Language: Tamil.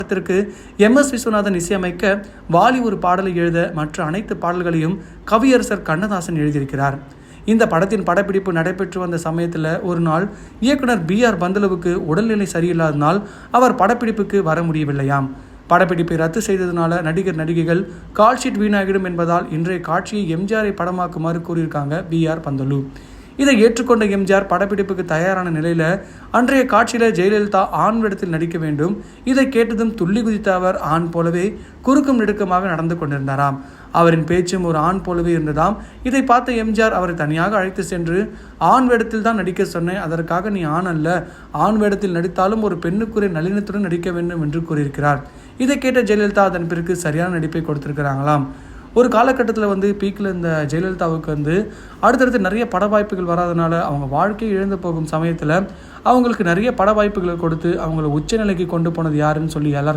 படத்திற்கு எம்.எஸ். விஸ்வநாதன் இசையமைக்க வாலி ஒரு பாடலை எழுத மற்ற அனைத்து பாடல்களையும் கவியரசர் கண்ணதாசன் எழுதியிருக்கிறார். இந்த படத்தின் படப்பிடிப்பு நடைபெற்று வந்த சமயத்தில் ஒரு நாள் இயக்குனர் B.R. பந்துலுவுக்கு உடல்நிலை சரியில்லாதனால் அவர் படப்பிடிப்புக்கு வர முடியவில்லையாம். படப்பிடிப்பை ரத்து செய்ததுனால நடிகர்கள் கால்ஷீட் வீணாகிடும் என்பதால் இன்றைய காட்சியை எம்ஜிஆரை படமாக்குமாறு கூறியிருக்காங்க B.R. பந்துலு. இதை ஏற்றுக்கொண்ட எம்ஜிஆர் படப்பிடிப்புக்கு தயாரான நிலையில் அன்றைய காட்சியில் ஜெயலலிதா ஆண் வேடத்தில் நடிக்க வேண்டும். இதை கேட்டதும் துள்ளி குதித்த அவர் ஆண் போலவே குறுக்கும் நெடுக்கமாக நடந்து கொண்டிருந்தாராம். அவரின் பேச்சும் ஒரு ஆண் போலவே இருந்ததாம். இதை பார்த்த எம்ஜிஆர் அவரை தனியாக அழைத்து சென்று ஆண் வேடத்தில் தான் நடிக்க சொன்னேன், அதற்காக நீ ஆண் அல்ல, ஆண் வேடத்தில் நடித்தாலும் ஒரு பெண்ணுக்குரிய நளினத்துடன் நடிக்க வேண்டும் என்று கூறியிருக்கிறார். இதை கேட்ட ஜெயலலிதா அதன் பிறகு சரியான நடிப்பை கொடுத்திருக்கிறாங்களாம். ஒரு காலகட்டத்தில் பீக்கில் இந்த ஜெயலலிதாவுக்கு அடுத்தடுத்து நிறைய பட வாய்ப்புகள் வராதனால அவங்க வாழ்க்கையை இழந்து போகும் சமயத்தில் அவங்களுக்கு நிறைய பட வாய்ப்புகளை கொடுத்து அவங்கள உச்சநிலைக்கு கொண்டு போனது யாருன்னு சொல்லி எல்லாருக்கும்